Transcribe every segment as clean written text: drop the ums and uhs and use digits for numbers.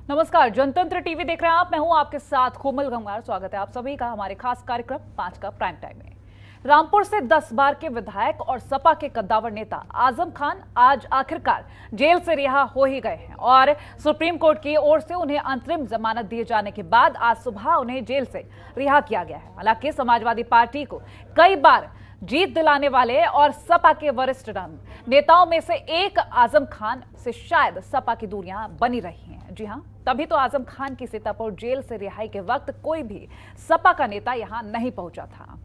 नमस्कार, जनतंत्र टीवी देख रहे हैं आप। मैं हूं आपके साथ कोमल गंगार। स्वागत है आप सभी का हमारे खास कार्यक्रम 5 का प्राइम टाइम में। रामपुर से 10 बार के विधायक और सपा के कद्दावर नेता आजम खान आज आखिरकार जेल से रिहा हो ही गए हैं और सुप्रीम कोर्ट की ओर से उन्हें अंतरिम जमानत दिए जाने के बाद आज सुबह उन्हें जेल से रिहा किया गया है। हालांकि समाजवादी पार्टी को कई बार जीत दिलाने वाले और सपा के वरिष्ठ नेताओं में से एक आजम खान से शायद सपा की दूरियां बनी रही हैं। जी हां, तभी तो आजम खान की सीतापुर जेल से रिहाई के वक्त कोई भी सपा का नेता यहां नहीं पहुंचा था।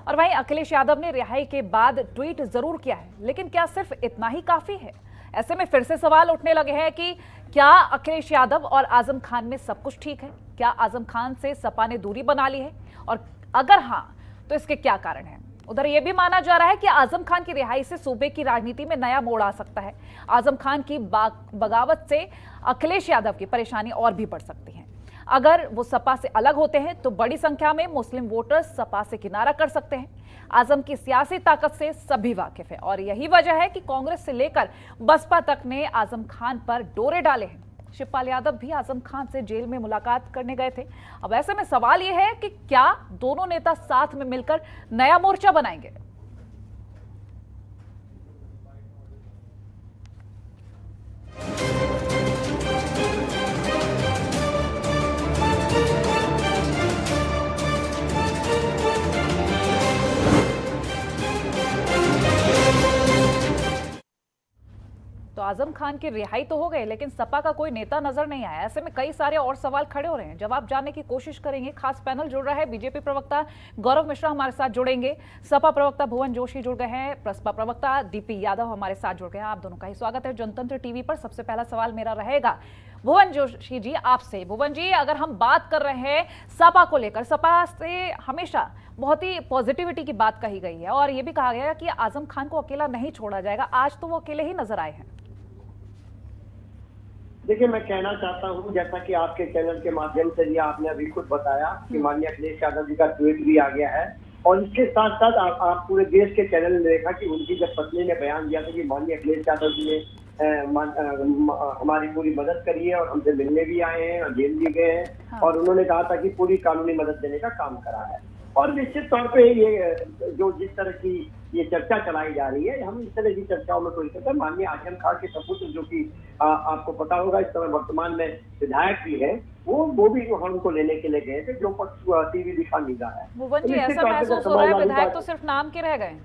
और वहीं अखिलेश यादव ने रिहाई के बाद ट्वीट जरूर किया है, लेकिन क्या सिर्फ इतना ही काफी है? ऐसे में फिर से सवाल उठने लगे हैं कि क्या अखिलेश यादव और आजम खान में सब कुछ ठीक है? क्या आजम खान से सपा ने दूरी बना ली है? और अगर हां, तो इसके क्या कारण है? उधर यह भी माना जा रहा है कि आजम खान की रिहाई से सूबे की राजनीति में नया मोड़ आ सकता है। आजम खान की बगावत से अखिलेश यादव की परेशानी और भी बढ़ सकती है। अगर वो सपा से अलग होते हैं तो बड़ी संख्या में मुस्लिम वोटर्स सपा से किनारा कर सकते हैं। आजम की सियासी ताकत से सभी वाकिफ है और यही वजह है कि कांग्रेस से लेकर बसपा तक ने आजम खान पर डोरे डाले हैं। शिवपाल यादव भी आजम खान से जेल में मुलाकात करने गए थे। अब ऐसे में सवाल यह है कि क्या दोनों नेता साथ में मिलकर नया मोर्चा बनाएंगे? तो आजम खान की रिहाई तो हो गई, लेकिन सपा का कोई नेता नजर नहीं आया। ऐसे में कई सारे और सवाल खड़े हो रहे हैं। जवाब जानने की कोशिश करेंगे। खास पैनल जुड़ रहा है। बीजेपी प्रवक्ता गौरव मिश्रा हमारे साथ जुड़ेंगे, सपा प्रवक्ता भुवन जोशी जुड़ गए हैं, बसपा प्रवक्ता डीपी यादव हमारे साथ जुड़ गए हैं। आप दोनों का ही स्वागत है जनतंत्र टीवी पर। सबसे पहला सवाल मेरा रहेगा भुवन जोशी जी आपसे। भुवन जी, अगर हम बात कर रहे हैं सपा को लेकर, सपा से हमेशा बहुत ही पॉजिटिविटी की बात कही गई है और यह भी कहा गया कि आजम खान को अकेला नहीं छोड़ा जाएगा। आज तो वो अकेले ही नजर आए हैं। देखिए, मैं कहना चाहता हूं, जैसा कि आपके चैनल के माध्यम से भी आपने अभी खुद बताया कि माननीय अखिलेश यादव जी का ट्वीट भी आ गया है और इसके साथ साथ आप पूरे देश के चैनल में देखा कि उनकी जब पत्नी ने बयान दिया था कि माननीय अखिलेश यादव जी ने हमारी पूरी मदद करी है और हमसे मिलने भी आए हैं और जेल भी गए हैं और उन्होंने कहा था कि पूरी कानूनी मदद देने का काम करा है। और निश्चित तौर पे ये जो जिस तरह की ये चर्चा चलाई जा रही है, हम इस तरह की चर्चाओं में कोई सकते हैं। माननीय आजम खान के सपूत जो कि आपको पता होगा इस समय वर्तमान में विधायक भी है, वो भी हमको लेने के लिए गए थे, जो पक्ष टीवी दिखा नहीं रहा है। भुवन जी, ऐसा महसूस हो रहा है विधायक तो सिर्फ नाम के रह गए।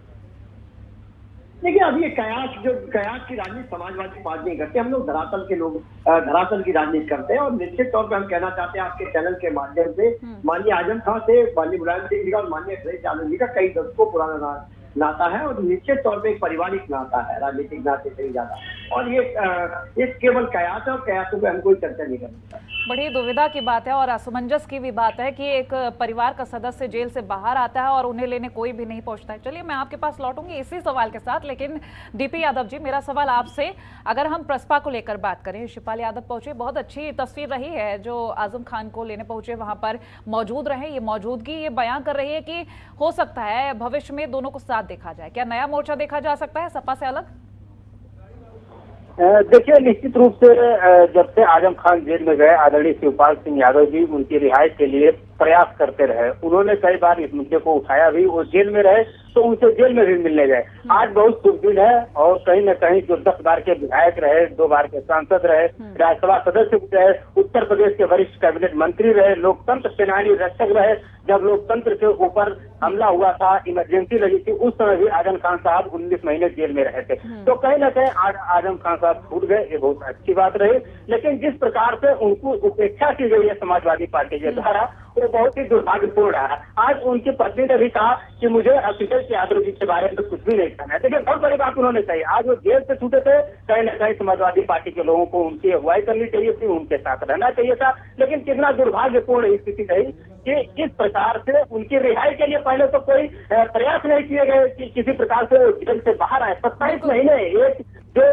देखिए, अब ये कयास की राजनीति समाजवादी पार्टी नहीं करते। हम लोग धरातल के लोग धरातल की राजनीति करते हैं और निश्चित तौर पे हम कहना चाहते हैं आपके चैनल के माध्यम से, माननीय आजम खान से माननीय मुलायम सिंह जी का और माननीय अखिलेश यादव जी का कई दशकों पुराना नाता है और निश्चित तौर पे एक पारिवारिक नाता है, राजनीतिक नाते से ही ज्यादा। और ये केवल कयास है और कयासों पे हम कोई चर्चा नहीं करते। बड़ी दुविधा की बात है और असमंजस की भी बात है कि एक परिवार का सदस्य जेल से बाहर आता है और उन्हें लेने कोई भी नहीं पहुंचता है। चलिए, मैं आपके पास लौटूंगी इसी सवाल के साथ, लेकिन डीपी यादव जी, मेरा सवाल आपसे, अगर हम प्रसपा को लेकर बात करें, शिवपाल यादव पहुंचे, बहुत अच्छी तस्वीर रही है जो आजम खान को लेने पहुंचे, वहां पर मौजूद रहे। ये मौजूदगी ये बयान कर रही है कि हो सकता है भविष्य में दोनों को साथ देखा जाए। क्या नया मोर्चा देखा जा सकता है सपा से अलग? देखिए, निश्चित रूप से जब से आजम खान जेल में गए, आदरणीय शिवपाल सिंह यादव जी उनकी रिहाई के लिए प्रयास करते रहे। उन्होंने कई बार इस मुद्दे को उठाया भी, वो जेल में रहे तो उनसे जेल में भी मिलने गए। आज बहुत शुभ दिन है और कहीं न कहीं जो 10 बार के विधायक रहे, 2 बार के सांसद रहे, राज्यसभा सदस्य रहे, उत्तर प्रदेश के वरिष्ठ कैबिनेट मंत्री रहे, लोकतंत्र सेनानी रक्षक रहे, जब लोकतंत्र के ऊपर हमला हुआ था, इमरजेंसी लगी थी, उस समय भी आजम खान साहब 19 महीने जेल में रहे थे। तो कहीं न कहीं आज आजम खान साहब छूट गए, ये बहुत अच्छी बात रही। लेकिन जिस प्रकार से उनको उपेक्षा की गई है समाजवादी पार्टी के द्वारा, वो बहुत ही दुर्भाग्यपूर्ण है। आज उनकी पत्नी ने भी कहा कि मुझे अखिलेश यादव जी के बारे में कुछ भी नहीं कहना है। देखिए, बहुत बड़ी बात उन्होंने कही। आज वो जेल से छूटे थे, कहीं न कहीं समाजवादी पार्टी के लोगों को उनकी अगुवाई करनी चाहिए थी, उनके साथ रहना चाहिए था। लेकिन कितना दुर्भाग्यपूर्ण स्थिति रही कि इस प्रकार से उनकी रिहाई के लिए पहले तो कोई प्रयास नहीं किए गए कि किसी प्रकार से जेल से बाहर आए। 27 महीने एक जो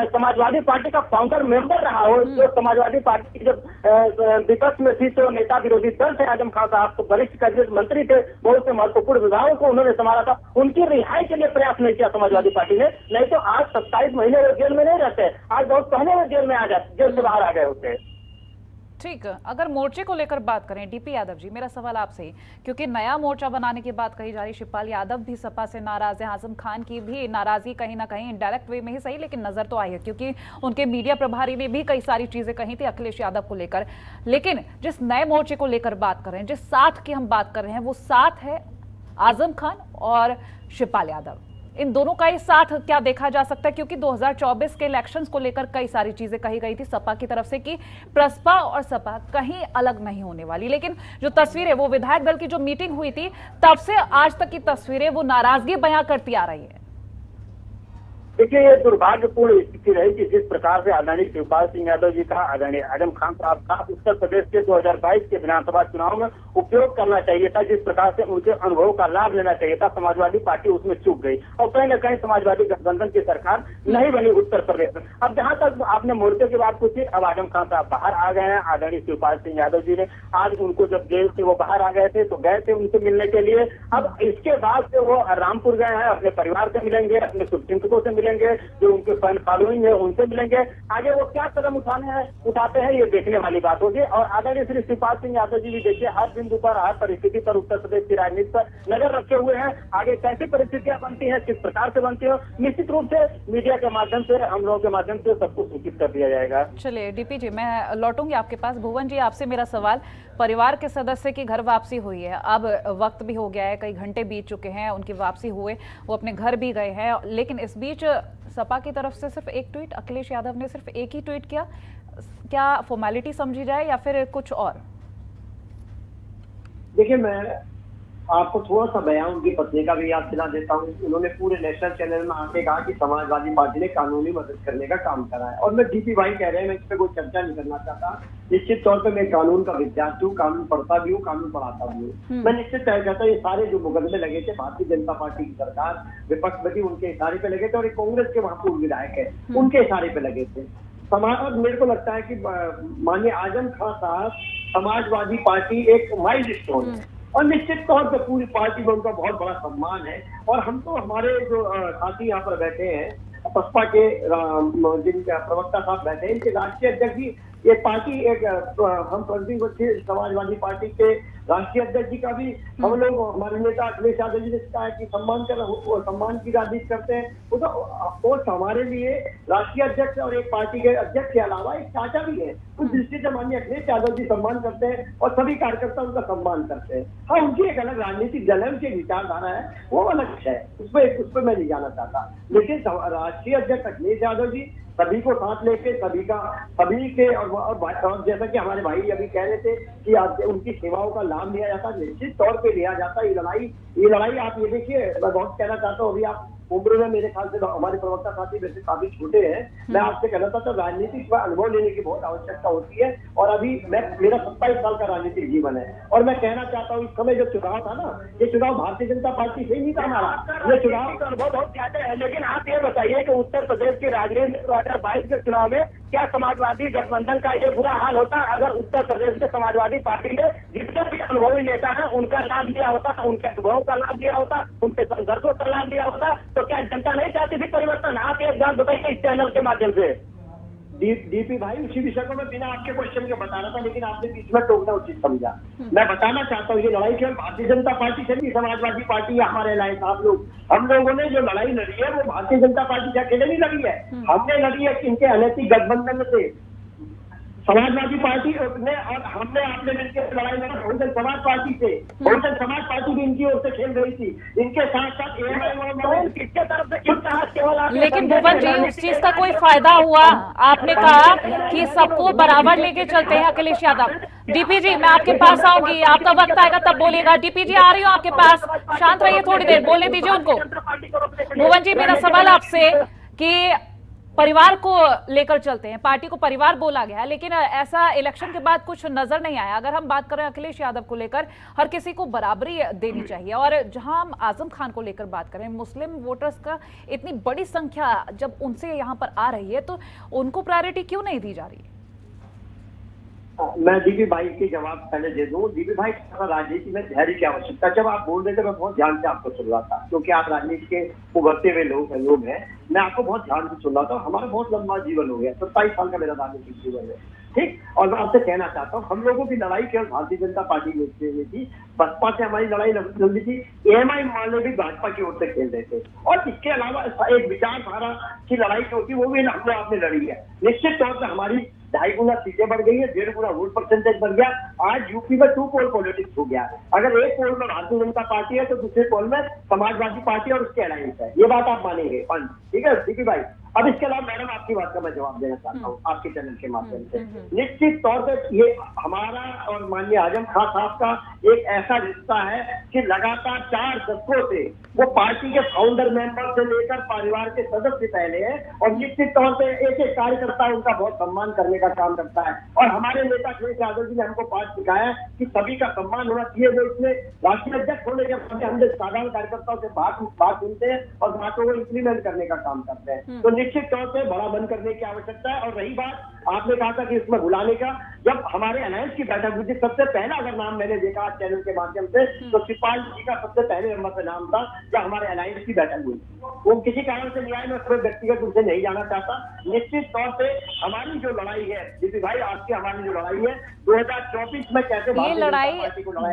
समाजवादी पार्टी का फाउंडर मेंबर रहा हो, जो समाजवादी पार्टी की जब विपक्ष में थी तो नेता विरोधी दल से आजम खान साहब तो वरिष्ठ कैबिनेट मंत्री थे, बहुत से महत्वपूर्ण विभागों को उन्होंने संभाला था, उनकी रिहाई के लिए प्रयास नहीं किया समाजवादी पार्टी ने। नहीं तो आज 27 महीने वो जेल में नहीं रहते, आज बहुत पहले वो जेल में आ जाते, जेल से बाहर आ गए होते। ठीक, अगर मोर्चे को लेकर बात करें डीपी यादव जी, मेरा सवाल आपसे ही, क्योंकि नया मोर्चा बनाने की बात कही जा रही, शिवपाल यादव भी सपा से नाराज है, आजम खान की भी नाराजगी कहीं ना कहीं इनडायरेक्ट वे में ही सही लेकिन नजर तो आई है, क्योंकि उनके मीडिया प्रभारी ने भी कई सारी चीजें कही थी अखिलेश यादव को लेकर। लेकिन जिस नए मोर्चे को लेकर बात कर रहे हैं, जिस साथ की हम बात कर रहे हैं, वो साथ है आजम खान और शिवपाल यादव। इन दोनों का ही साथ क्या देखा जा सकता है, क्योंकि 2024 के इलेक्शंस को लेकर कई सारी चीजें कही गई थी सपा की तरफ से कि प्रसपा और सपा कहीं अलग नहीं होने वाली, लेकिन जो तस्वीरें, वो विधायक दल की जो मीटिंग हुई थी तब से आज तक की तस्वीरें वो नाराजगी बयां करती आ रही है। देखिए, ये दुर्भाग्यपूर्ण स्थिति रही कि जिस प्रकार से आदरणीय शिवपाल सिंह यादव जी का, आदरणीय आजम खान साहब का उत्तर प्रदेश के 2022 के विधानसभा चुनाव में उपयोग करना चाहिए था, जिस प्रकार से उनके अनुभव का लाभ लेना चाहिए था, समाजवादी पार्टी उसमें चूक गई और कहीं न कहीं समाजवादी गठबंधन की सरकार नहीं बनी उत्तर प्रदेश में। अब जहाँ तक आपने मोर्चे की बात पूछी, अब आजम खान साहब बाहर आ गए हैं। आदरणीय शिवपाल सिंह यादव जी ने आज उनको, जब जेल से वो बाहर आ गए थे तो गए थे उनसे मिलने के लिए। अब इसके बाद से वो रामपुर गए हैं, अपने परिवार से मिलेंगे, अपने शुभचिंतकों से मिलेंगे, जो उनके फैन फॉलोइंग है उनसे मिलेंगे। आगे वो क्या कदम उठाते हैं ये देखने वाली बात होगी। और आदरणीय श्री शिवपाल सिंह यादव जी भी देखिए हर बिंदु पर, हर परिस्थिति पर उत्तर प्रदेश की राजनीति पर नजर रखे हुए हैं। आगे कैसी परिस्थितियां बनती है, किस प्रकार से बनती है, निश्चित रूप से मीडिया के माध्यम से, हम लोगों के माध्यम से सबको सूचित कर दिया जाएगा। चलिए डीपी जी, मैं लौटूंगी आपके पास। भुवन जी, आपसे मेरा सवाल, परिवार के सदस्य की घर वापसी हुई है, अब वक्त भी हो गया है, कई घंटे बीत चुके हैं, उनकी वापसी हुए, वो अपने घर भी गए हैं, लेकिन इस बीच सपा की तरफ से सिर्फ एक ट्वीट, अखिलेश यादव ने सिर्फ एक ही ट्वीट किया, क्या फॉर्मेलिटी समझी जाए या फिर कुछ और? देखिए, मैं आपको थोड़ा सा बयान उनकी पत्नी का भी याद दिला देता हूँ। उन्होंने पूरे नेशनल चैनल में आके कहा कि समाजवादी पार्टी ने कानूनी मदद करने का काम करा है। और मैं डीपी भाई कह रहे हैं, मैं इस पर कोई चर्चा नहीं करना चाहता। निश्चित तौर पे मैं कानून का विद्यार्थी हूँ, कानून पढ़ता भी हूँ, कानून पढ़ाता भी हूँ। मैं निश्चित तय करता हूँ, ये सारे जो मुकदमे लगे थे भारतीय जनता पार्टी की सरकार, विपक्ष में भी उनके इशारे पे लगे थे, और एक कांग्रेस के वहां पूर्व विधायक है उनके इशारे पे लगे थे। और मेरे को लगता है कि माननीय आजम खान साहब, समाजवादी पार्टी एक माइलस्टोन है और निश्चित तौर पर पूरी पार्टी में उनका बहुत बड़ा सम्मान है। और हम तो, हमारे जो साथी यहाँ पर बैठे हैं, बसपा के जिनके प्रवक्ता साहब बैठे हैं, इनके राष्ट्रीय अध्यक्ष जी, एक पार्टी, एक हम समाजवादी पार्टी के राष्ट्रीय अध्यक्ष जी का भी हम लोग, हमारे नेता अखिलेश यादव जी ने कहा कि सम्मान की राजनीति करते हैं। वो तो हमारे लिए राष्ट्रीय अध्यक्ष और एक पार्टी के अध्यक्ष के अलावा एक चाचा भी है। उस दृष्टि से माननीय अखिलेश यादव जी सम्मान करते हैं और सभी कार्यकर्ता उनका सम्मान करते हैं। हाँ, उनकी एक अलग राजनीतिक दल है, उनकी विचारधारा है, वो अलग है, उस पर मैं नहीं जाना चाहता। लेकिन राष्ट्रीय अध्यक्ष अखिलेश यादव जी सभी को साथ लेके, सभी के, और जैसा कि हमारे भाई अभी कह रहे थे कि उनकी सेवाओं का लाभ लिया जाता, निश्चित तौर पे लिया जाता। ये लड़ाई आप ये देखिए, मैं बहुत कहना चाहता हूँ, अभी आप उम्र में मेरे ख्याल से हमारे प्रवक्ता साथी वैसे काफी छोटे हैं, मैं आपसे कहना चाहता हूँ राजनीतिक अनुभव लेने की बहुत आवश्यकता होती है। और अभी मेरा 27 साल का राजनीतिक जीवन है और मैं कहना चाहता हूँ, इस समय जो चुनाव था ना, ये चुनाव भारतीय जनता पार्टी से ही नहीं था हमारा, ये चुनाव का अनुभव बहुत ज्यादा है। लेकिन आप ये बताइए कि उत्तर प्रदेश की राजनीति 2022 के चुनाव में क्या समाजवादी गठबंधन का ये बुरा हाल होता अगर उत्तर प्रदेश के समाजवादी पार्टी ने जितने भी अनुभवी नेता है उनका लाभ लिया होता, उनके अनुभव का लाभ लिया होता, उनके संघर्षों का लाभ लिया होता, तो क्या जनता नहीं चाहती थी परिवर्तन? आप एक बात बताइए इस चैनल के माध्यम से। डीपी भाई, उसी विषय को मैं बिना आपके क्वेश्चन के बता रहा था, लेकिन आपने बीच में टोकना उचित समझा। मैं बताना चाहता हूँ, ये लड़ाई केवल भारतीय जनता पार्टी से नहीं, समाजवादी पार्टी या हमारे अलायंस आप लोग, हम लोगों ने जो लड़ाई लड़ी है वो भारतीय जनता पार्टी से अकेले नहीं लड़ी है, हमने लड़ी है इनके अनैतिक गठबंधन से, समाजवादी पार्टी ने, और हमने आपने मिलकर लड़ाई लड़ी बहुजन समाज पार्टी से। बहुजन समाज पार्टी भी इनकी ओर से खेल रही थी, इनके साथ साथ किसके तरफ से कितना केवल। लेकिन भुवन जी, उस चीज का कोई फायदा हुआ? आपने कहा कि सबको बराबर लेके चलते हैं अखिलेश यादव। डीपी जी, मैं आपके पास आऊंगी, आपका वक्त आएगा तब बोलिएगा। डीपी जी, आ रही हूँ आपके पास, शांत रहिए थोड़ी देर, बोलने दीजिए उनको। भुवन जी, मेरा सवाल आपसे कि परिवार को लेकर चलते हैं, पार्टी को परिवार बोला गया है, लेकिन ऐसा इलेक्शन के बाद कुछ नजर नहीं आया। अगर हम बात करें अखिलेश यादव को लेकर, हर किसी को बराबरी देनी चाहिए, और जहां हम आजम खान को लेकर बात करें, मुस्लिम वोटर्स का इतनी बड़ी संख्या जब उनसे यहां पर आ रही है, तो उनको प्रायोरिटी क्यों नहीं दी जा रही है? मैं दीपी भाई की जवाब पहले दे दूं। दीपी भाई, राजनीति में धैर्य की आवश्यकता, जब आप बोल रहे थे मैं बहुत ध्यान से आपको सुन रहा था, क्योंकि आप राजनीति के उभरते हुए लोग हैं। मैं आपको बहुत ध्यान से सुन रहा था। हमारा बहुत लंबा जीवन हो गया, 27 साल का मेरा राजनीतिक जीवन है, ठीक। और मैं आपसे कहना चाहता हूँ, हम लोगों की लड़ाई केवल भारतीय जनता पार्टी में थी, बसपा से हमारी लड़ाई लंबी थी, एएमआई मामले भी भाजपा की ओर से खेल रहे थे, और इसके अलावा एक विचारधारा की लड़ाई जो होती वो भी हम लोग आपने लड़ी है। निश्चित तौर पर हमारी 2.5 गुना सीटें बढ़ गई है, 1.5 गुना वोट परसेंटेज बढ़ गया। आज यूपी में 2 पोल पॉलिटिक्स हो गया। अगर एक पोल में भारतीय जनता पार्टी है तो दूसरे पोल में समाजवादी पार्टी और उसके अलायंस है। ये बात आप मानेंगे, ठीक है दीपी भाई। अब इसके अलावा मैडम आपकी बात का मैं जवाब देना चाहता हूँ आपके चैनल के माध्यम से। निश्चित तौर पर ये हमारा और माननीय आजम खान साहब का एक ऐसा रिश्ता है कि लगातार 4 दशकों से वो पार्टी के फाउंडर मेंबर से लेकर परिवार के सदस्य पहले है, और निश्चित तौर पे एक एक कार्यकर्ता उनका बहुत सम्मान करने का काम करता है। और हमारे नेता अखिलेश यादव जी ने हमको पाठ सिखाया कि सभी का सम्मान होना चाहिए। वो इसमें राष्ट्रीय अध्यक्ष होने के बाद हम साधारण कार्यकर्ताओं से बात सुनते हैं और बातों को इम्प्लीमेंट करने का काम करते हैं। तो निश्चित तौर पे बड़ा बंद करने की आवश्यकता है। और रही बात आपने कहा था कि इसमें बुलाने का, जब हमारे अलायंस की बैठक हुई थी, सबसे पहला अगर नाम मैंने देखा चैनल के माध्यम से तो शिवपाल जी का सबसे पहले नंबर पे नाम था जब हमारे अलायंस की बैठक हुई। वो किसी कारण से नहीं आए, मैं उसमें व्यक्तिगत रूप से नहीं जाना चाहता। निश्चित तौर पे हमारी जो लड़ाई है दीदी भाई, आज की हमारी जो लड़ाई है 2024 में कैसे ये लड़ाई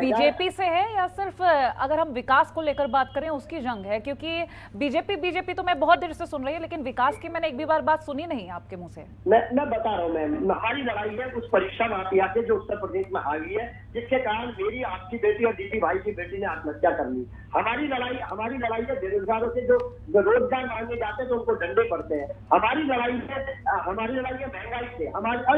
बीजेपी से है या सिर्फ अगर हम विकास को लेकर बात करें उसकी जंग है? क्योंकि बीजेपी तो मैं बहुत देर से सुन रही है, लेकिन विकास की मैंने एक भी बार बात सुनी नहीं आपके मुंह से। मैं बता रहा हूँ मैम, हमारी लड़ाई है उस परीक्षा माफिया से जो उत्तर प्रदेश में हावी है, जिसके कारण मेरी आपकी बेटी और दीदी भाई की बेटी ने आत्महत्या कर ली। हमारी लड़ाई है बेरोजगारों से जो रोजगार मांगने जाते हैं तो उनको डंडे पड़ते हैं। हमारी लड़ाई है महंगाई से।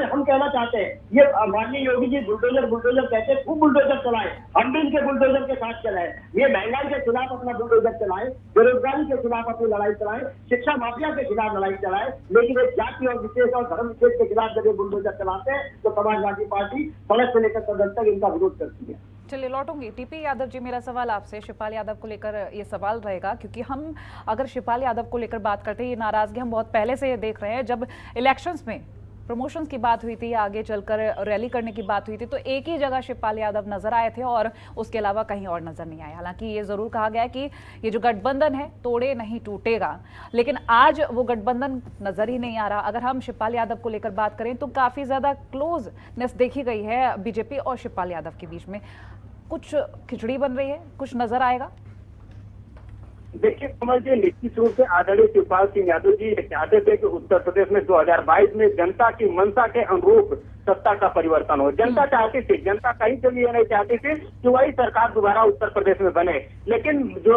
हम कहना चाहते हैं, ये माननीय योगी जी बुलडोजर कहते हैं, खूब बुलडोजर चलाए, हम भी इनके बुलडोजर के साथ चलाए। ये महंगाई के खिलाफ अपना बुलडोजर चलाए, बेरोजगारी के खिलाफ अपनी लड़ाई चलाए, शिक्षा माफिया के खिलाफ लड़ाई चलाए, लेकिन एक जाति और विशेष और धर्म विशेष के खिलाफ जब ये बुलडोजर चलाते हैं तो समाजवादी पार्टी सड़क से लेकर सदन तक इनका विरोध करती है। चलिए लौटूंगी। टीपी यादव जी, मेरा सवाल आपसे शिवपाल यादव को लेकर ये सवाल रहेगा, क्योंकि हम अगर शिवपाल यादव को लेकर बात करते हैं, ये नाराजगी हम बहुत पहले से ये देख रहे हैं। जब इलेक्शंस में प्रमोशंस की बात हुई थी, आगे चलकर रैली करने की बात हुई थी, तो एक ही जगह शिवपाल यादव नजर आए थे और उसके अलावा कहीं और नजर नहीं आए। हालांकि ये जरूर कहा गया कि ये जो गठबंधन है तोड़े नहीं टूटेगा, लेकिन आज वो गठबंधन नजर ही नहीं आ रहा। अगर हम शिवपाल यादव को लेकर बात करें तो काफी ज्यादा क्लोजनेस देखी गई है बीजेपी और शिवपाल यादव के बीच में। कुछ खिचड़ी बन रही है, कुछ नजर आएगा? देखिए कमल जी, निश्चित रूप से आदरणीय शिवपाल सिंह यादव जी ये चाहते थे कि उत्तर प्रदेश में 2022 में जनता की मंशा के अनुरूप सत्ता का परिवर्तन हो। जनता चाहती थी, जनता कहीं से भी ये नहीं चाहती थी कि वही सरकार दोबारा उत्तर प्रदेश में बने। लेकिन जो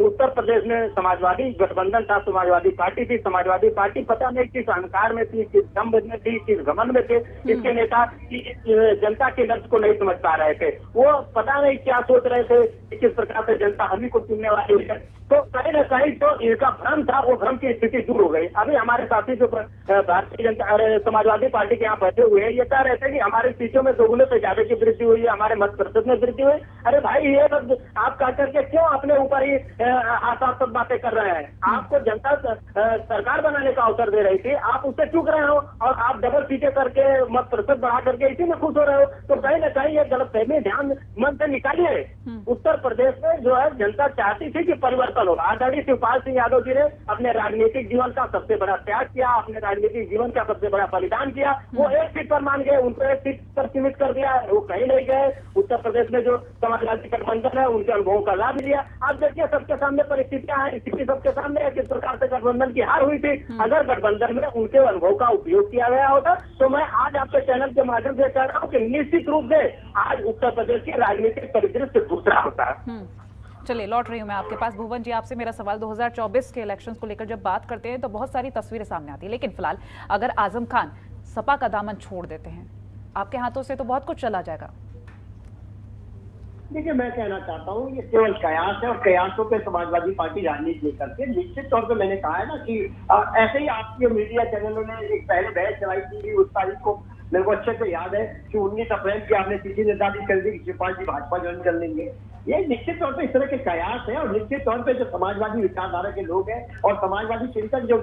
उत्तर प्रदेश में समाजवादी गठबंधन था, समाजवादी पार्टी थी, समाजवादी पार्टी पता नहीं किस अहंकार में थी, किस दम्भ में थी, किस घमंड में थे, इसके नेता जनता के लक्ष्य को नहीं समझ पा रहे थे। वो पता नहीं क्या सोच रहे थे कि किस प्रकार से जनता हम ही को चुनने वाली है। तो कहीं न कहीं जो इनका भ्रम था वो भ्रम की स्थिति दूर हो गई। अभी हमारे साथी जो भारतीय जनता समाजवादी पार्टी के यहाँ बैठे हुए हैं, ये कह रहे थे कि हमारी सीटों में 2 गुने से ज्यादा की वृद्धि हुई है, हमारे मत प्रतिशत में वृद्धि हुई। अरे भाई, ये सब आप कह करके क्यों अपने ऊपर ही आशास्पद बातें कर रहे हैं? आपको जनता सरकार बनाने का अवसर दे रही थी, आप उससे चूक रहे हो और आप डबल सीटें करके मत प्रतिशत बढ़ा करके इसी में खुश हो रहे हो। तो कहीं न कहीं ये गलतफहमी ध्यान मन से निकालिए। उत्तर प्रदेश में जो है जनता चाहती थी कि परिवर्तन हो। आदरणीय शिवपाल सिंह यादव जी ने अपने राजनीतिक जीवन का सबसे बड़ा त्याग किया, अपने राजनीतिक जीवन का सबसे बड़ा बलिदान किया। वो एक सीट पर मान गए, उनको एक सीट पर सीमित कर दिया, वो कहीं नहीं गए। उत्तर प्रदेश में जो समाजवादी गठबंधन है उनके अनुभवों का लाभ लिया। आप देखिए सबके सामने परिस्थितियां हैं, स्थिति सबके सामने है, किस प्रकार से गठबंधन की हार हुई थी। अगर गठबंधन में उनके अनुभव का उपयोग किया गया होता तो मैं आज आपके चैनल के माध्यम से कह रहा हूँ कि निश्चित रूप से आज उत्तर प्रदेश के राजनीतिक परिदृश्य दूसरा होता है। चलिए लौट रही हूँ मैं आपके पास। भुवन जी, आपसे मेरा सवाल 2024 के इलेक्शंस को लेकर जब बात करते हैं तो बहुत सारी तस्वीरें सामने आती है, लेकिन फिलहाल अगर आजम खान सपा का दामन छोड़ देते हैं, आपके हाथों से तो बहुत कुछ चला जाएगा। देखिए, मैं कहना चाहता हूँ ये केवल कयास है और कयासों पे समाजवादी पार्टी राजनीति नहीं करती। निश्चित तौर पे मैंने कहा है ना कि ऐसे ही आपके मीडिया चैनलों ने एक पहले बहस चलाई थी, उस तारीख को मेरे को अच्छे से याद है कि 19 अप्रैल की आपने तिथि निर्धारित कर दी कि शिवपाल जी भाजपा ज्वाइन कर लेंगे। ये निश्चित तौर पे इस तरह के कयास है और निश्चित तौर पे जो समाजवादी विचारधारा के लोग हैं और समाजवादी चिंतन जो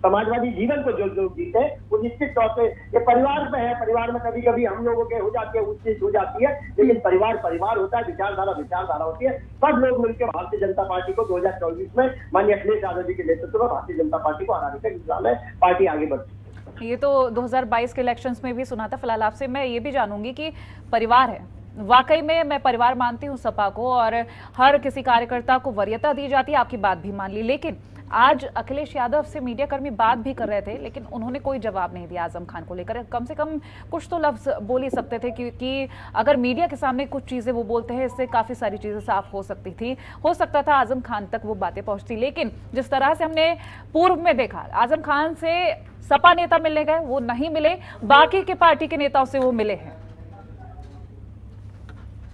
समाजवादी जीवन को जो जीते हैं वो निश्चित तौर पे ये परिवार पे है, परिवार में कभी कभी हम लोगों के हो जाती है, उस चीज हो जाती है, लेकिन परिवार परिवार होता है, विचारधारा विचारधारा होती है। सब लोग मिलकर भारतीय जनता पार्टी को 2024 में माननीय अखिलेश यादव जी के नेतृत्व में भारतीय जनता पार्टी को हराने का इंतजाम है, पार्टी आगे बढ़ती है। ये तो 2022 के इलेक्शंस में भी सुना था। फिलहाल आपसे मैं ये भी जानूंगी कि परिवार है, वाकई में मैं परिवार मानती हूँ सपा को और हर किसी कार्यकर्ता को वरीयता दी जाती है, आपकी बात भी मान ली, लेकिन आज अखिलेश यादव से मीडिया कर्मी बात भी कर रहे थे, लेकिन उन्होंने कोई जवाब नहीं दिया आजम खान को लेकर। कम से कम कुछ तो लफ्ज बोल ही सकते थे, क्योंकि अगर मीडिया के सामने कुछ चीजें वो बोलते हैं, इससे काफी सारी चीजें साफ हो सकती थी, हो सकता था आजम खान तक वो बातें पहुंचती। लेकिन जिस तरह से हमने पूर्व में देखा, आजम खान से सपा नेता मिलने गए, वो नहीं मिले, बाकी के पार्टी के नेताओं से वो मिले हैं।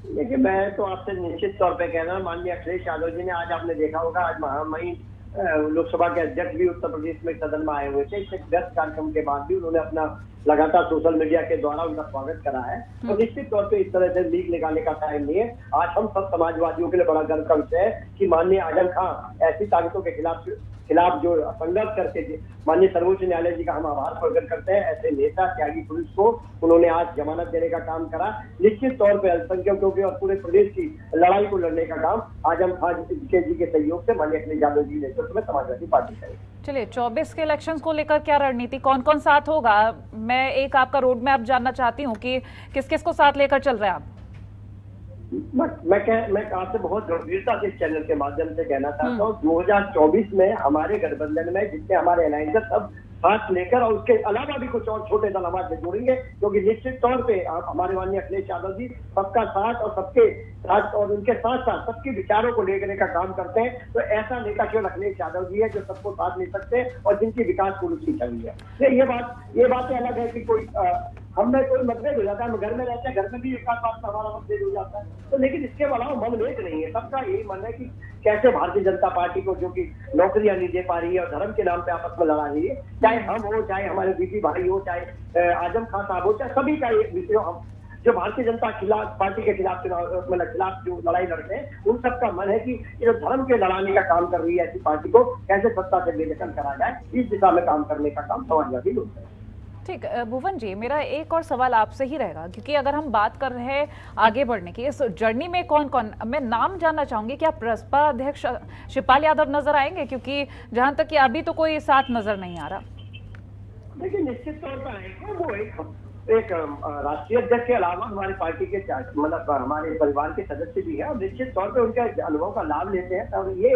देखिए, मैं तो आपसे निश्चित तौर पे कह रहा हूँ, माननीय अखिलेश यादव जी ने, आज आपने देखा होगा, आज महामहिम लोकसभा के अध्यक्ष भी उत्तर प्रदेश में सदन में आए हुए थे। इस व्यस्त कार्यक्रम के बाद भी उन्होंने अपना लगातार सोशल मीडिया के द्वारा उनका स्वागत करा है। तो निश्चित तौर पे इस तरह से लीक निकालने का टाइम नहीं है। आज हम सब समाजवादियों के लिए बड़ा गर्व का विषय है कि माननीय आजम खान ऐसी ताकतों के खिलाफ जो संघर्ष करते थे, माननीय सर्वोच्च न्यायालय जी का हम आभार प्रकट करते हैं। ऐसे नेता त्यागी पुरुष को उन्होंने आज जमानत देने का काम करा। निश्चित तौर पे अल्पसंख्यकों के और पूरे प्रदेश की लड़ाई को लड़ने का काम आजम खान जी के सहयोग से माननीय अखिलेश यादव जी नेतृत्व में समाजवादी पार्टी करेगी। चलिए, 24 के इलेक्शंस को लेकर क्या रणनीति, कौन कौन साथ होगा? मैं एक आपका रोड मैप जानना चाहती हूँ कि किस किस को साथ लेकर चल रहे हैं आप? मैं आपसे बहुत गंभीरता से इस चैनल के माध्यम से कहना चाहता हूँ, 2024 में हमारे गठबंधन में जितने हमारे अलायंस है सब साथ लेकर, और उसके अलावा भी कुछ और छोटे दल हमारे जोड़ेंगे, क्योंकि निश्चित तौर पे हमारे माननीय अखिलेश यादव जी सबका साथ और सबके साथ और उनके साथ साथ सबके विचारों को लेकर का काम करते हैं। तो ऐसा नेता केवल अखिलेश यादव जी है जो सबको साथ ले सकते हैं और जिनकी विकास को रुचि छवि है। ये बात अलग है कि कोई हमें कोई मतभेद हो जाता है, हम घर में रहते हैं, घर में भी एक बात में हमारा मतभेद हो जाता है, तो लेकिन इसके अलावा मन एक नहीं है। सबका यही मन है कि कैसे भारतीय जनता पार्टी को, जो कि नौकरियां नहीं दे पा रही है और धर्म के नाम पे आपस में लड़ा रही है, चाहे हम हो, चाहे हमारे बीबी भाई हो, चाहे आजम खान साहब हो, चाहे सभी का एक विषय, हम जो भारतीय जनता पार्टी के खिलाफ खिलाफ जो लड़ाई लड़ते हैं, उन सबका मन है कि जो धर्म के लड़ाने का काम कर रही है ऐसी पार्टी को कैसे सत्ता से बेदखल करा जाए, इस दिशा में काम करने का काम समाजवादी लोग हैं। ठीक, भुवन जी, मेरा एक और सवाल आपसे ही रहेगा, क्योंकि अगर हम बात कर रहे हैं आगे बढ़ने की, इस जर्नी में कौन कौन, मैं नाम जानना चाहूंगी, क्या प्रसपा अध्यक्ष शिवपाल यादव नजर आएंगे? क्योंकि जहां तक कि अभी तो कोई साथ नजर नहीं आ रहा। देखिए, निश्चित तौर पर आएंगे वो एक राष्ट्रीय अध्यक्ष के अलावा हमारी पार्टी के मतलब हमारे परिवार के सदस्य भी हैं और निश्चित तौर पे उनके अनुभव का लाभ लेते हैं। और ये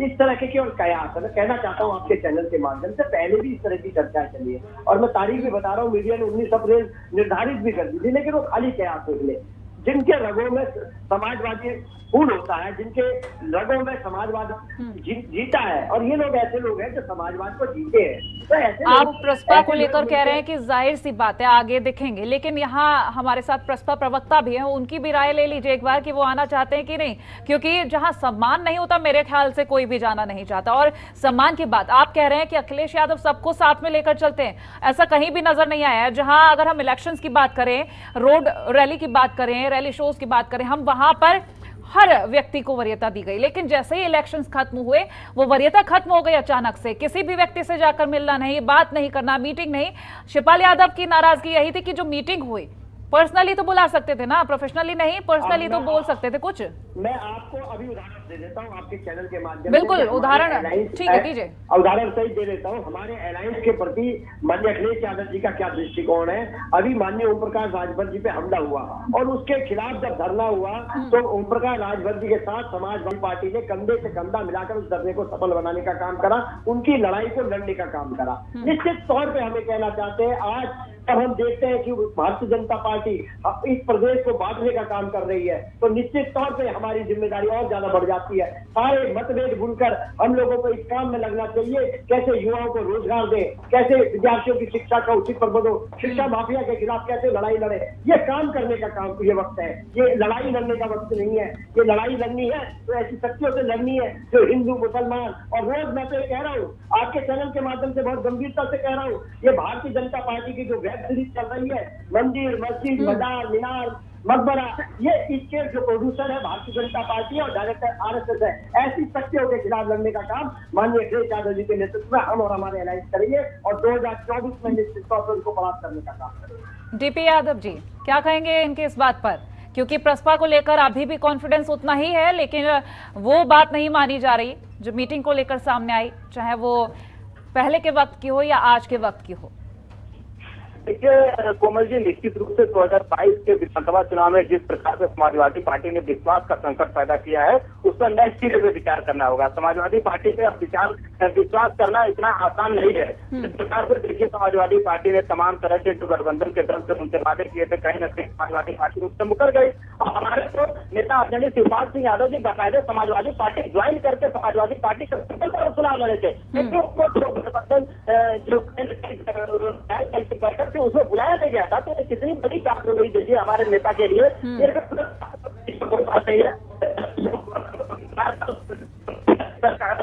इस तरह के केवल कयास, मैं कहना चाहता हूँ आपके चैनल के माध्यम से, पहले भी इस तरह की चर्चाएं चली है और मैं तारीख भी बता रहा हूँ, मीडिया ने 19 अप्रैल निर्धारित भी कर दी थी, लेकिन वो खाली कयास निकले। जिनके रगों में समाजवादी खून होता है, जिनके रगों में समाजवाद जीता है, और ये लोग ऐसे लोग हैं जो समाजवाद को जीते हैं। तो ऐसे आप प्रसपा को लेकर कह रहे हैं कि जाहिर सी बात है आगे दिखेंगे, लेकिन यहाँ हमारे साथ प्रसपा प्रवक्ता भी हैं, उनकी भी राय ले लीजिए एक बार कि वो आना चाहते हैं कि नहीं, क्योंकि जहां सम्मान नहीं होता मेरे ख्याल से कोई भी जाना नहीं चाहता। और सम्मान की बात आप कह रहे हैं कि अखिलेश यादव सबको साथ में लेकर चलते हैं, ऐसा कहीं भी नजर नहीं आया है। जहां अगर हम इलेक्शंस की बात करें, रोड रैली की बात करें, रैली शोज की बात करें, हम वहां पर हर व्यक्ति को वरीयता दी गई, लेकिन जैसे ही इलेक्शंस खत्म हुए वो वरीयता खत्म हो गई अचानक से। किसी भी व्यक्ति से जाकर मिलना नहीं, बात नहीं करना, मीटिंग नहीं। शिवपाल यादव की नाराजगी यही थी कि जो मीटिंग हुई, पर्सनली तो बुला सकते थे ना, प्रोफेशनली नहीं, पर्सनली तो बोल सकते थे कुछ। मैं आपको अभी उदाहरण दे देता हूँ आपके चैनल के माध्यम से। बिल्कुल, उदाहरण ठीक है, दीजिए। उदाहरण सही दे देता हूँ। हमारे अलायंस के प्रति माननीय अखिलेश यादव जी का क्या दृष्टिकोण है। अभी माननीय ओम प्रकाश राजभर जी पे हमला हुआ और उसके खिलाफ जब धरना हुआ तो ओम प्रकाश राजभर जी के साथ समाजवादी पार्टी ने कंधे से कंधा मिलाकर उस धरने को सफल बनाने का काम करा, उनकी लड़ाई को लड़ने का काम करा। निश्चित तौर पर हमें कहना चाहते हैं, आज जब हम देखते हैं कि भारतीय जनता पार्टी इस प्रदेश को बांटने का काम कर रही है, तो निश्चित तौर पे हमारी जिम्मेदारी और ज्यादा बढ़ जाती है। सारे मतभेद भूलकर हम लोगों को इस काम में लगना चाहिए, कैसे युवाओं को रोजगार दे, कैसे विद्यार्थियों की शिक्षा का उचित प्रबंध हो, शिक्षा माफिया के खिलाफ कैसे लड़ाई लड़े, ये काम करने का काम ये वक्त है। ये लड़ाई लड़ने का वक्त नहीं है। ये लड़ाई लड़नी है तो ऐसी शक्तियों से लड़नी है जो हिंदू मुसलमान, और रोज मैं तो कह रहा हूँ आपके चैनल के माध्यम से बहुत गंभीरता से कह रहा हूँ, ये भारतीय जनता पार्टी की जो वेब सीरीज चल रही है, मंदिर मस्जिद बाजार मीनार मकबरा, ये इसके जो प्रोड्यूसर है भारतीय जनता पार्टी और डायरेक्टर आरएसएस है। ऐसी शक्तियों के खिलाफ लड़ने का काम माननीय अखिलेश यादव जी के नेतृत्व में हम और हमारे अलायंस करेंगे और 2024 में निश्चित तौर पर उनको परास्त करने का काम करेंगे। डीपी यादव जी क्या कहेंगे इनके इस बात पर, क्योंकि प्रसपा को लेकर अभी भी कॉन्फिडेंस उतना ही है, लेकिन वो बात नहीं मानी जा रही जो मीटिंग को लेकर सामने आई, चाहे वो पहले के वक्त की हो या आज के वक्त की हो। देखिए कोमल जी, निश्चित रूप से 2022 के विधानसभा चुनाव में जिस प्रकार से समाजवादी पार्टी ने विश्वास का संकट पैदा किया है, उस पर नए सिरे से विचार करना होगा। समाजवादी पार्टी पे अब विश्वास करना इतना आसान नहीं है। जिस प्रकार से देखिए समाजवादी पार्टी ने तमाम तरह के जो गठबंधन के दल से उनसे वादे किए थे, कहीं न कहीं समाजवादी पार्टी उससे मुकर गई। और हमारे तो नेता आदरणीय शिवपाल सिंह यादव जी बाकायदे समाजवादी पार्टी ज्वाइन करके समाजवादी पार्टी का चुनाव लड़े थे, लेकिन उसको जो गठबंधन जो उसमें बुलाया नहीं गया था, तो कितनी बड़ी बात हो गई देखिए हमारे नेता के लिए।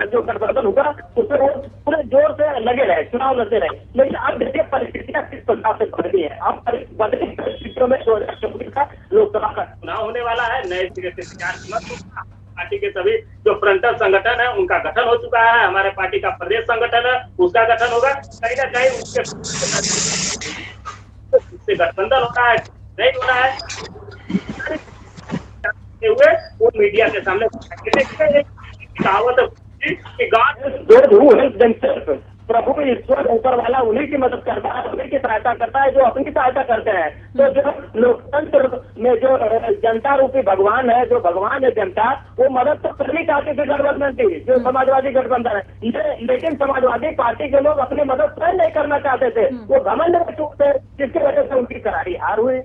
जो गठबंधन होगा उसमें वो पूरे जोर से लगे रहे, चुनाव लड़ते रहे, लेकिन अब देखिए परिस्थितियां किस प्रकार से बढ़ गई है। अब बदली परिस्थितियों में 2024 का लोकसभा का चुनाव होने वाला है। नए सिरे से विचार पार्टी के सभी जो फ्रंटल संगठन है उनका गठन हो चुका है। हमारे पार्टी का प्रदेश संगठन है उसका गठन होगा, कहीं ना कहीं उससे गठबंधन होना है नहीं होना है हुए वो मीडिया के सामने कहावत कि गॉड प्रभु ईश्वर ऊपर वाला उन्हीं की मदद करता है, उन्हीं की सहायता करता है जो अपनी सहायता करते हैं। तो जो लोकतंत्र में जो जनता रूपी भगवान है, जो भगवान है जनता, वो मदद तो करनी चाहती थी गठबंधन की, जो समाजवादी गठबंधन है, लेकिन समाजवादी पार्टी के लोग अपनी मदद स्वयं नहीं करना चाहते थे। वो घमंड में चूकते, जिसकी वजह से उनकी करारी हार हुई।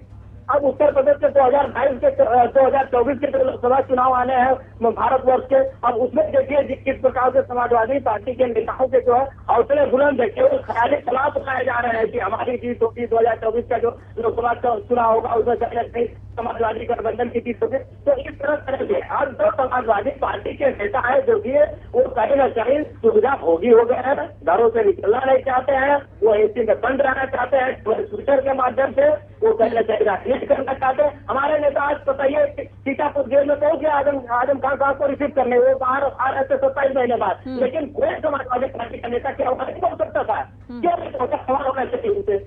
अब उत्तर प्रदेश के 2024 के लोकसभा चुनाव आने हैं भारतवर्ष के। अब उसमें देखिए किस प्रकार से समाजवादी पार्टी के नेताओं के जो है हौसले बुलंद देखिए, वो ख्याली तलाश उठाए जा रहे हैं कि हमारी जीत होगी। 2024 का जो लोकसभा चुनाव होगा उसमें कहीं समाजवादी गठबंधन की जीत होगी। तो इस तरह करेंगे। आज जो समाजवादी पार्टी के नेता है जो कि वो कहीं न कहीं सुविधा भोगी हो गए हैं, घरों से निकलना नहीं चाहते हैं, वो एसी में बंद रहना चाहते हैं, ट्विटर के माध्यम से वो कहीं न कहीं राजनीति करना चाहते हैं। हमारे नेता आज बताइए सीतापुर जेल में पहुंच गया आजम खान साहब को रिसीव करने, वो बाहर आ रहे थे 27 महीने बाद, लेकिन कोई समाजवादी पार्टी का नेता क्या नहीं पहुंच सकता था, क्यों नहीं पहुंचा, सवाल होना चाहिए उनसे।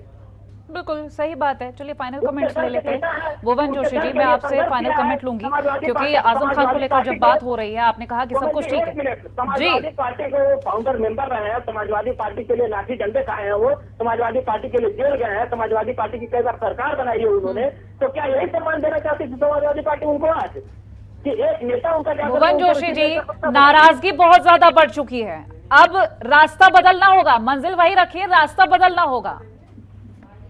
बिल्कुल सही बात है। चलिए फाइनल कमेंट्स ले लेते हैं। भुवन जोशी जी, मैं आपसे फाइनल कमेंट लूंगी क्योंकि आजम खान को लेकर जब बात हो रही है आपने कहा कि सब कुछ ठीक है। समाजवादी पार्टी के फाउंडर मेंबर रहे हैं, समाजवादी पार्टी के लिए लाठी डंडे खाए हैं, वो समाजवादी पार्टी के लिए जेल गए हैं, समाजवादी पार्टी की कई बार सरकार बनाई है उन्होंने, तो क्या यही सम्मान देना चाहती थी समाजवादी पार्टी उनको आज कि एक नेता उनका? भुवन जोशी जी, नाराजगी बहुत ज्यादा बढ़ चुकी है, अब रास्ता बदलना होगा, मंजिल वही रखिए, रास्ता बदलना होगा।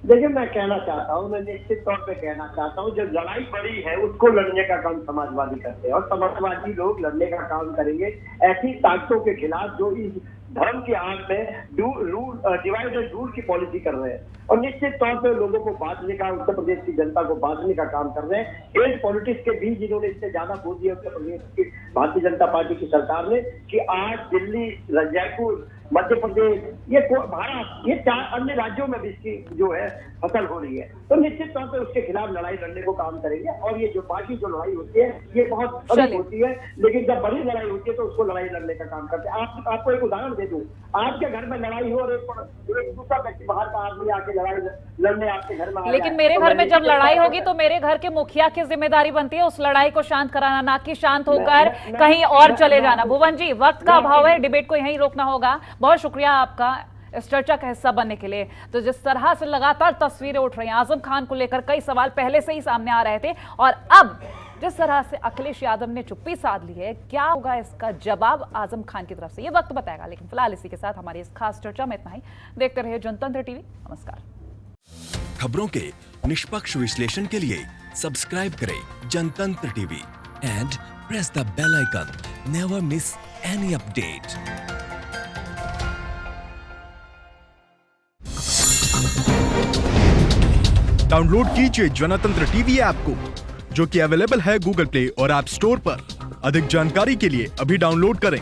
देखिए मैं कहना चाहता हूँ, मैं निश्चित तौर पे कहना चाहता हूँ, जब लड़ाई बड़ी है उसको लड़ने का काम समाजवादी करते हैं और समाजवादी लोग लड़ने का काम करेंगे ऐसी ताकतों के खिलाफ जो इस धर्म की आड़ में डिवाइड एंड रूल की पॉलिसी कर रहे हैं। और निश्चित तौर पे लोगों को बांटने का, उत्तर प्रदेश की जनता को बांटने का काम कर रहे हैं। एज पॉलिटिक्स के बीच जिन्होंने इससे ज्यादा खो दिया उत्तर प्रदेश की भारतीय जनता पार्टी की सरकार ने कि आज दिल्ली, जयपुर, मध्य प्रदेश, ये भारत, ये 4 अन्य राज्यों में भी इसकी जो है फसल हो रही है। तो निश्चित तौर पे उसके खिलाफ लड़ाई लड़ने को काम करेंगे। और ये जो बाकी जो लड़ाई होती है ये बहुत बड़ी होती है, लेकिन जब बड़ी लड़ाई होती है तो उसको लड़ाई लड़ने का काम करते हैं। आपको एक उदाहरण दे दूं, आपके घर में लड़ाई हो और एक दूसरा व्यक्ति बाहर का आदमी आके लड़ाई लड़ने आपके घर में, लेकिन मेरे घर में जब लड़ाई होगी तो मेरे घर के मुखिया की जिम्मेदारी बनती है उस लड़ाई को शांत कराना, ना कि शांत होकर कहीं और चले जाना। भुवन जी, वक्त का अभाव है, डिबेट को यहीं रोकना होगा। बहुत शुक्रिया आपका इस चर्चा का हिस्सा बनने के लिए। तो जिस तरह से लगातार तस्वीरें उठ रही हैं, आजम खान को लेकर कई सवाल पहले से ही सामने आ रहे थे, और अब जिस तरह से अखिलेश यादव ने चुप्पी साध ली है, क्या होगा इसका जवाब आजम खान की तरफ से, ये वक्त बताएगा। लेकिन फिलहाल इसी के साथ हमारी इस खास चर्चा में इतना ही। देखते रहिए जनतंत्र टीवी। नमस्कार। खबरों के निष्पक्ष विश्लेषण के लिए सब्सक्राइब करें Jantantra TV and press the bell icon. Never miss any update. Download कीजिए जनतंत्र टीवी ऐप को, जो कि अवेलेबल है गूगल प्ले और ऐप स्टोर पर। अधिक जानकारी के लिए अभी डाउनलोड करें।